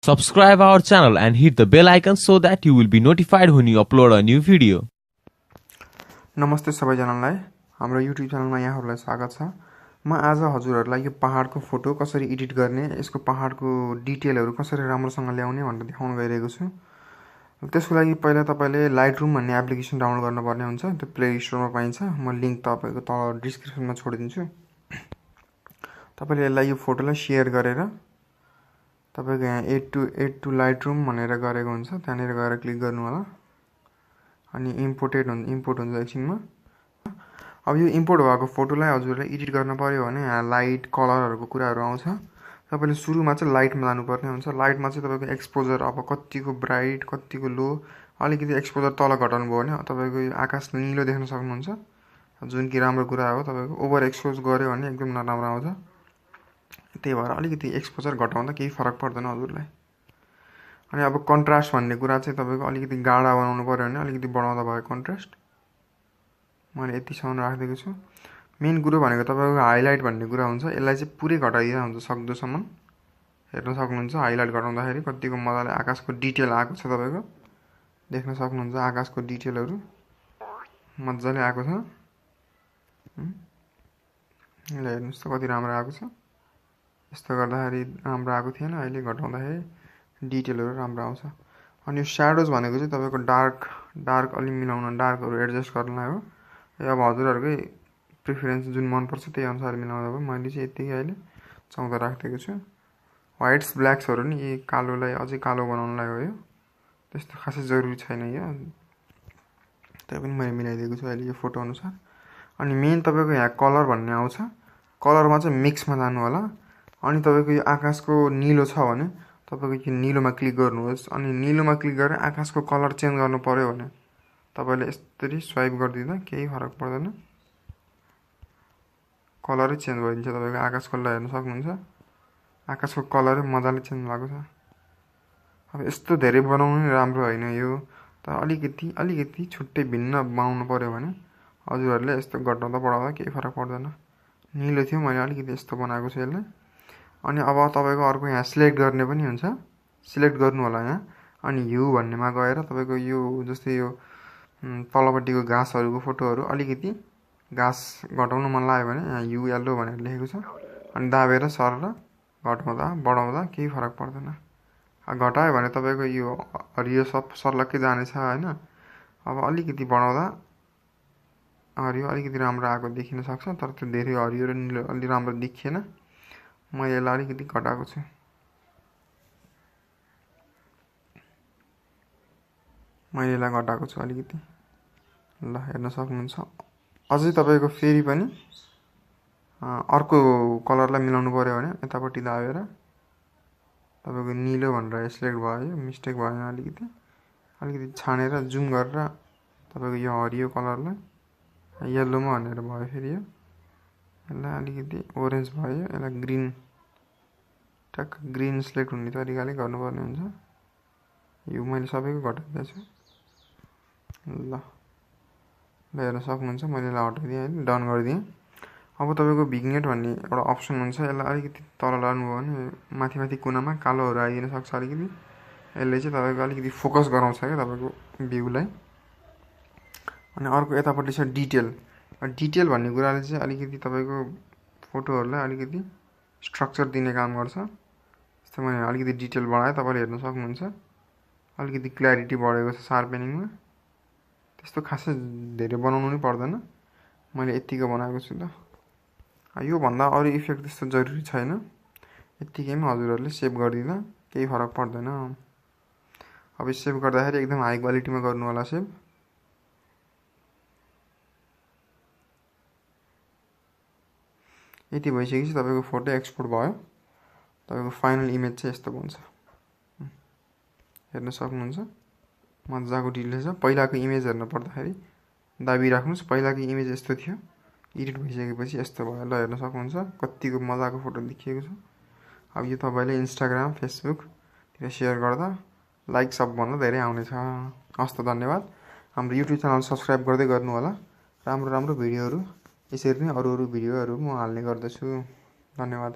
Subscribe our channel and hit the bell icon so that you will be notified when you upload a new video. नमस्ते सबैजनालाई हाम्रो YouTube च्यानलमा यहाँहरुलाई स्वागत छ। म आज हजुरहरुलाई यो पहाडको फोटो कसरी एडिट गर्ने, यसको पहाडको डिटेलहरु कसरी राम्रोसँग ल्याउने भनेर देखाउन गइरहेको छु। त्यसको लागि पहिला तपाईले Lightroom भन्ने एप्लिकेसन डाउनलोड गर्नुपर्ने हुन्छ। त्यो प्ले स्टोरमा पाइन्छ। म लिंक तपाईको तल डिस्क्रिप्सनमा छोडिदिन्छु। तपाईले यसलाई यो फोटोलाई शेयर गरेर तपाईको यहाँ एड टु Lightroom भनेर गरेको हुन्छ। त्यहाँनेर गएर क्लिक गर्नु होला। अनि इम्पोर्ट हुन्छ एकछिनमा। अब यो इम्पोर्ट भएको फोटोलाई हजुरले एडिट गर्न पर्यो भने यहाँ लाइट कलरहरुको कुराहरु आउँछ। तपाईले सुरुमा चाहिँ लाइटमा जानुपर्ने हुन्छ। लाइटमा चाहिँ तपाईको एक्सपोजर अब कतिको ब्राइट कतिको लो अलिकति एक्सपोजर तल घटाउनु भयो भने तपाईको यो आकाश नीलो देख्न सक्नुहुन्छ। जुन कि राम्रो कुरा हो। तपाईको ओभर एक्सपोज गर्यो भने एकदम नराम्रो आउँछ। त्यही भएर अलिकति एक्सपोजर घटाउँदा केही फरक पर्दैन हजुरलाई। अनि अब कन्ट्रास्ट भन्ने कुरा चाहिँ तपाईको अलिकति गाढा बनाउनु पर्यो भने अलिकति बढाउँदा भयो कन्ट्रास्ट। मैले यतिसम्म राख्दिएको छु। मेन कुरो भनेको तपाईको हाइलाइट भन्ने कुरा हुन्छ। यसलाई चाहिँ पुरै घटाइदिदा हुन्छ सक्दोसम्म। हेर्न सक्नुहुन्छ हाइलाइट घटाउँदाखेरि कतिको मजाले आकाशको डिटेल आएको छ तपाईको। देख्न सक्नुहुन्छ आकाशको डिटेलहरु मजाले आएको छ। ल हेर्नुस् त कति राम्रो आएको छ। यस्तो गर्दाखेरि राम्रो आएको थिएन। अहिले घटाउँदाखेरि डिटेलहरु राम्रो आउँछ। अनि यो श्याडोज भनेको चाहिँ तपाईको डार्क अलि मिलाउन डार्कहरु एडजस्ट गर्नलाई हो। अब हजुरहरुकै प्रेफरेन्स जुन मन पर्छ त्यही अनुसार मिलाउँदा भयो। मैले चाहिँ यतिकै अहिले 14 राखेको छु। व्हाइट्स ब्ल्याक्सहरु नि यी कालोलाई अझै कालो बनाउनलाई हो यो। त्यस्तो खासै जरुरी छैन यो। त्यही पनि मैले मिलाइदिएको छु अहिले यो फोटो अनुसार। अनि मेन तपाईको यहाँ कलर भन्ने आउँछ। कलरमा चाहिँ मिक्समा जानु होला। अनि तपाईको यो आकाशको नीलो छ भने तपाईको यो नीलोमा क्लिक गर्नुहोस्। अनि नीलोमा क्लिक गरेर आकाशको कलर चेन्ज गर्नु पर्यो भने तपाईले यसरी स्वाइप गर्दिदा केही फरक पर्दैन। कलरै चेन्ज भइदिन्छ तपाईको आकाशको ल हेर्न सक्नुहुन्छ। आकाशको कलरै मजाले चेन्ज भएको छ। अब यस्तो धेरै बनाउनु नि राम्रो हैन यो। त अलिकति छुट्टै भिन्न बनाउनु पर्यो भने हजुरहरुले यस्तो घटाउँदा बढाउँदा केही फरक पर्दैन। नीलो थियो मैले अलिकति यस्तो बनाएको छु यसलाई। अनि अब तपाईको अर्को यहाँ सिलेक्ट गर्ने पनि हुन्छ। सिलेक्ट गर्नु होला यहाँ। अनि ह्यू भन्नेमा गएर तपाईको यो जस्तै यो तलपट्टिको घाँसहरुको फोटोहरु अलिकति घाँस घटाउन मन लाग्यो भने यहाँ ह्यू येलो भनेर लेखेको छ। अनि दाबेर सरेर घटाउँदा बढाउँदा केही फरक पर्दैन। घटायो भने तपाईको यो हरियो सब सर्लक्कै जाने छ हैन। अब अलिकति बढाउँदा हरियो अलिकति राम्रो आएको देखिन सक्छ। तर त्यो धेरै हरियो र नीलो अलि राम्रो देखिएन। म यसलाई अलिकति घटाएको छु। मैले यसलाई घटाएको छु अलिकति। ल हेर्न सक्नुहुन्छ। अझै तपाईको फेरि पनि अर्को कलरलाई मिलाउनु पर्यो भने यतापट्टि दाबेर तपाईको नीलो भनेर सिलेक्ट भयो। मिस्टेक भयो अलिकति छानेर जुम गरेर तपाईको यो हरियो कलरलाई येलोमा भनेर भयो फेरि यो। यसलाई अलिकति ओरेन्ज भयो। यसलाई ग्रीन टक ग्रीन सिलेक्ट हुने तरिकाले गर्नुपर्ने हुन्छ। यो मैले सबैको घटाइदिएको छु। ल हेर्न सक्नुहुन्छ मैले यसलाई हटाइदिएँ हैन डन गरिदिएँ। अब तपाईको भिग्नेट भन्ने एउटा अप्सन हुन्छ। यसलाई अलिकति तल लानुभयो भने माथि कुनामा कालोहरु आइदिन सक्छ अलिकति। यसले चाहिँ तपाईको अलिकति फोकस गराउँछ के तपाईको भ्यूलाई। अनि अर्को यतापट्टि छ डिटेल। डिटेल भन्ने कुराले चाहिँ अलिकति तपाईको फोटोहरुलाई अलिकति स्ट्रक्चर दिने काम गर्छ। जस्तै मैले अलिकति डिटेल बढाए तपाईले हेर्न सक्नुहुन्छ। अलिकति क्ल्यारिटी बढेको छ शार्पनिङमा। त्यस्तो खासै धेरै बनाउनु नि पर्दैन। मैले यतिको बनाएको छु त। यो भन्दा अरु इफेक्ट त्यस्तो जरुरी छैन। यतिकैमा हजुरहरुले सेभ गर्दिदा केही फरक पर्दैन। अब सेभ गर्दाखेरि एकदम हाई क्वालिटीमा गर्नु होला सेभ। यति भइसकेपछि तपाईको फोटो एक्सपोर्ट भयो। तपाईको फाइनल इमेज चाहिँ यस्तो हुन्छ। हेर्न सक्नुहुन्छ। मजाको डिटेल छ। पहिलाको इमेज हेर्न पर्दाखेरि दाबी राख्नुस्। पहिलाको इमेज यस्तो थियो। एडिट भइसकेपछि यस्तो भयो। ल हेर्न सक्नुहुन्छ कतिको मजाको फोटो देखिएको छ। अब यो तपाईले इन्स्टाग्राम फेसबुक तिर शेयर गर्दा लाइक सबभन्दा धेरै आउने छ। हस्त धन्यवाद। हाम्रो YouTube च्यानल सब्स्क्राइब गर्दै गर्नु होला। राम्रो भिडियोहरु यसरी नै अरु भिडियोहरु म हाल्ने गर्दछु। धन्यवाद।